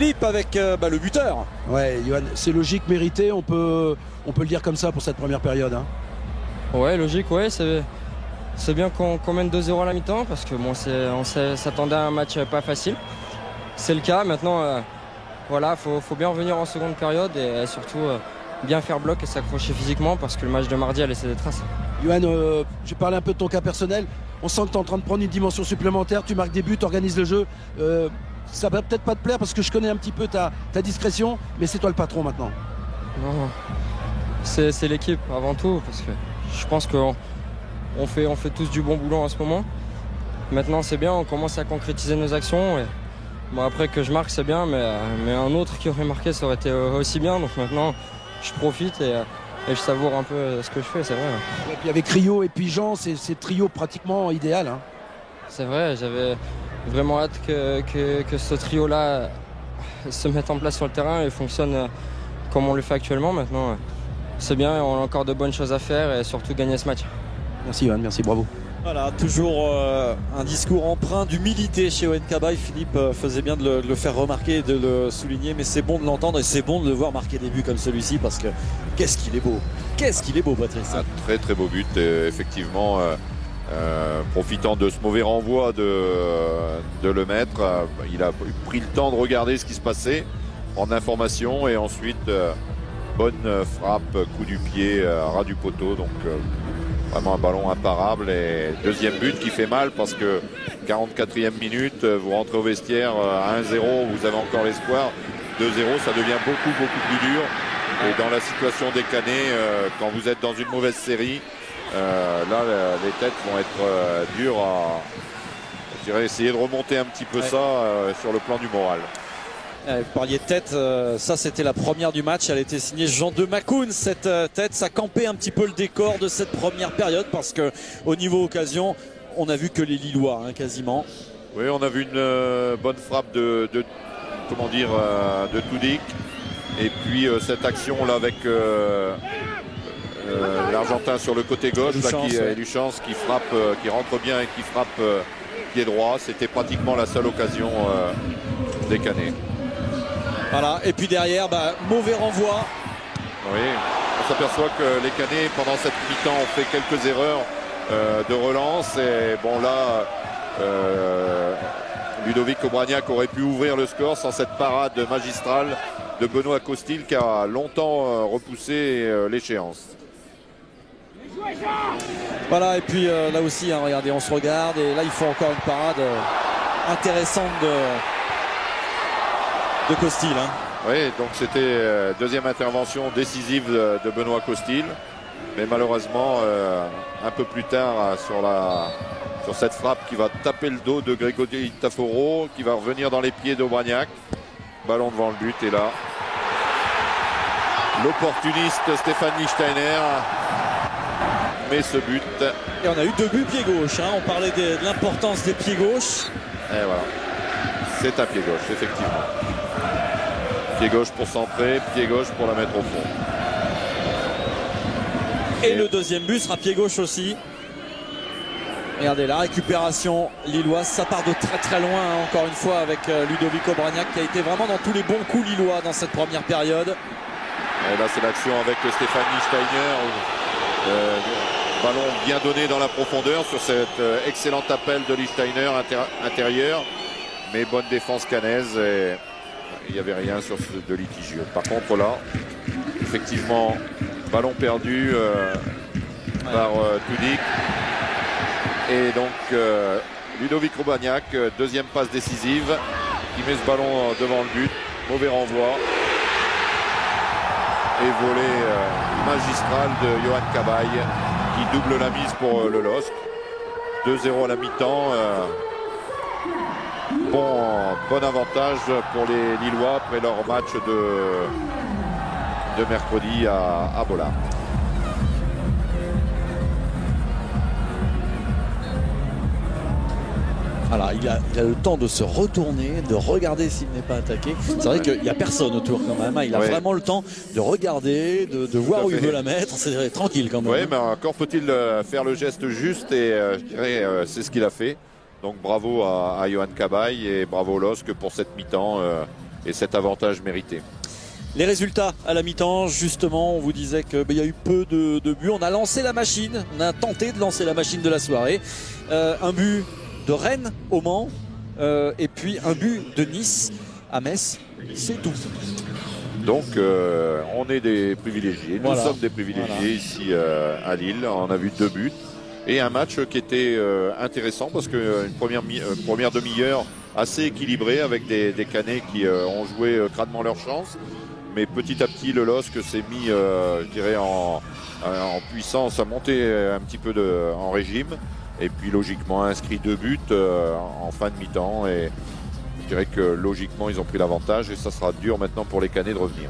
Philippe avec le buteur. Ouais, Johan, c'est logique, mérité, on peut le dire comme ça pour cette première période. Hein. Ouais, logique, ouais, c'est bien qu'on mène 2-0 à la mi-temps parce que bon, on s'attendait à un match pas facile. C'est le cas, maintenant, voilà, faut bien revenir en seconde période et surtout bien faire bloc et s'accrocher physiquement parce que le match de mardi a laissé des traces. Johan, je vais parler un peu de ton cas personnel. On sent que tu es en train de prendre une dimension supplémentaire, tu marques des buts, tu organises le jeu. Ça va peut-être pas te plaire parce que je connais un petit peu ta discrétion, mais c'est toi le patron maintenant. Non, c'est l'équipe avant tout parce que je pense qu'on fait tous du bon boulot en ce moment. Maintenant c'est bien, on commence à concrétiser nos actions. Et bon, après que je marque c'est bien, mais un autre qui aurait marqué ça aurait été aussi bien. Donc maintenant je profite et je savoure un peu ce que je fais, c'est vrai. Et puis avec Rio et puis Jean, c'est trio pratiquement idéal. Hein. C'est vrai, j'avais vraiment hâte que ce trio-là se mette en place sur le terrain et fonctionne comme on le fait actuellement. Maintenant, c'est bien, on a encore de bonnes choses à faire et surtout gagner ce match. Merci Johan, merci, bravo. Voilà, toujours un discours empreint d'humilité chez ON Cabaye. Philippe faisait bien de le faire remarquer et de le souligner, mais c'est bon de l'entendre et c'est bon de le voir marquer des buts comme celui-ci parce que qu'est-ce qu'il est beau. Qu'est-ce qu'il est beau, Patrice. Un très très beau but, effectivement. Profitant de ce mauvais renvoi de le mettre, il a pris le temps de regarder ce qui se passait, prendre l'information et ensuite bonne frappe, coup du pied, ras du poteau, donc vraiment un ballon imparable et deuxième but qui fait mal parce que 44e minute, vous rentrez au vestiaire à 1-0, vous avez encore l'espoir, 2-0 ça devient beaucoup plus dur et dans la situation des Canets, quand vous êtes dans une mauvaise série, là les têtes vont être dures à, je dirais, essayer de remonter un petit peu ça sur le plan du moral. Vous parliez de tête, ça c'était la première du match, elle était signée Jean de Macoun. Cette tête, ça campait un petit peu le décor de cette première période parce que au niveau occasion, on a vu que les Lillois quasiment. Oui, on a vu une bonne frappe de Toudik et puis cette action là avec l'Argentin sur le côté gauche, Luchance qui frappe, qui rentre bien et qui frappe pied droit. C'était pratiquement la seule occasion des Canets. Voilà, et puis derrière, mauvais renvoi. Oui, on s'aperçoit que les Canets, pendant cette mi-temps, ont fait quelques erreurs de relance. Et bon là, Ludovic Obraniak aurait pu ouvrir le score sans cette parade magistrale de Benoît Costil qui a longtemps repoussé l'échéance. Voilà, et puis là aussi, regardez, on se regarde et là il faut encore une parade intéressante de Costil. Oui, donc c'était deuxième intervention décisive de Benoît Costil, mais malheureusement un peu plus tard sur cette frappe qui va taper le dos de Grégory Taforo, qui va revenir dans les pieds d'Obraniak. Ballon devant le but et là l'opportuniste Stéphane Lichtsteiner met ce but. Et on a eu 2 buts pied gauche, on parlait de l'importance des pieds gauches. Et voilà, c'est un pied gauche effectivement. Pied gauche pour centrer, pied gauche pour la mettre au fond. Et le deuxième but sera pied gauche aussi. Regardez la récupération lilloise, ça part de très loin encore une fois avec Ludovic Obraniak qui a été vraiment dans tous les bons coups lillois dans cette première période. Et là c'est l'action avec Stéphane Lichtsteiner. Ballon bien donné dans la profondeur sur cet excellent appel de Lichtsteiner intérieur, mais bonne défense canaise et il n'y avait rien sur de litigieux. Par contre là, effectivement, ballon perdu par Toudik. Et donc Ludovic Obraniak, deuxième passe décisive, qui met ce ballon devant le but, mauvais renvoi. Et volée magistrale de Johan Cabaye qui double la mise pour le LOSC. 2-0 à la mi-temps. Bon avantage pour les Lillois après leur match de mercredi à Bollard. Voilà, il a le temps de se retourner, de regarder s'il n'est pas attaqué. C'est vrai qu'il n'y a personne autour quand même. Il a vraiment le temps de regarder, de voir où il veut la mettre. C'est tranquille quand même. Oui, mais encore faut-il faire le geste juste et je dirais c'est ce qu'il a fait. Donc bravo à Johan Cabaye et bravo au LOSC pour cette mi-temps et cet avantage mérité. Les résultats à la mi-temps, justement, on vous disait qu'il y a eu peu de buts. On a lancé la machine, on a tenté de lancer la machine de la soirée. Un but de Rennes au Mans et puis un but de Nice à Metz, c'est tout. Donc on est des privilégiés, Voilà. Nous sommes des privilégiés ici à Lille. On a vu 2 buts et un match qui était intéressant parce qu'une première demi-heure assez équilibrée avec des Canets qui ont joué crânement leur chance. Mais petit à petit, le LOSC s'est mis, je dirais, en puissance, a monté un petit peu en régime. Et puis, logiquement, a inscrit 2 buts en fin de mi-temps. Et je dirais que, logiquement, ils ont pris l'avantage. Et ça sera dur maintenant pour les Canets de revenir.